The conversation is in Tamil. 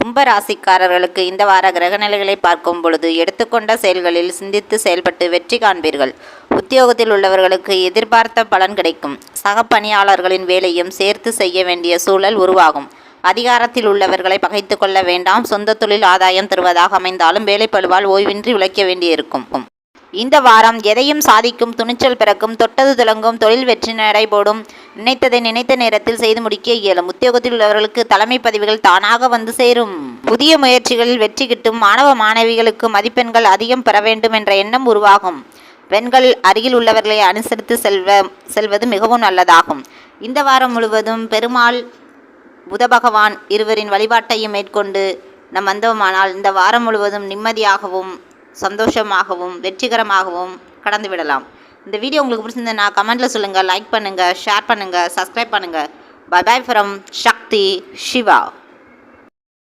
கும்பராசிக்காரர்களுக்கு இந்த வார கிரகநிலைகளை பார்க்கும் பொழுது எடுத்துக்கொண்ட செயல்களில் சிந்தித்து செயல்பட்டு வெற்றி காண்பீர்கள். உத்தியோகத்தில் உள்ளவர்களுக்கு எதிர்பார்த்த பலன் கிடைக்கும். சக பணியாளர்களின் வேலையும் சேர்த்து செய்ய வேண்டிய சூழல் உருவாகும். அதிகாரத்தில் உள்ளவர்களை பகைத்து கொள்ள வேண்டாம். சொந்த தொழில் ஆதாயம் தருவதாக அமைந்தாலும் வேலைப்பளுவால் ஓய்வின்றி உழைக்க வேண்டியிருக்கும். இந்த வாரம் எதையும் சாதிக்கும் துணிச்சல் பிறக்கும். தொட்டது துலங்கும். தொழில் வெற்றி நடைபோடும். நினைத்ததை நினைத்த நேரத்தில் செய்து முடிக்க இயலும். உத்தியோகத்தில் உள்ளவர்களுக்கு தலைமை பதவிகள் தானாக வந்து சேரும். புதிய முயற்சிகளில் வெற்றி கிட்டும். மாணவ மாணவிகளுக்கு மதிப்பெண்கள் அதிகம் பெற வேண்டும் என்ற எண்ணம் உருவாகும். பெண்கள் அருகில் உள்ளவர்களை அனுசரித்து செல்வது மிகவும் நல்லதாகும். இந்த வாரம் முழுவதும் பெருமாள் புத பகவான் இருவரின் வழிபாட்டையும் மேற்கொண்டு நம் வந்தோமானால் இந்த வாரம் முழுவதும் நிம்மதியாகவும் சந்தோஷமாகவும் வெற்றிகரமாகவும் கடந்து விடலாம். இந்த வீடியோ உங்களுக்கு பிடிச்சிருந்ததுன்னா கமெண்ட்டில் சொல்லுங்கள், லைக் பண்ணுங்கள், ஷேர் பண்ணுங்கள், சப்ஸ்கிரைப் பண்ணுங்கள். Bye bye from Shakti Siva.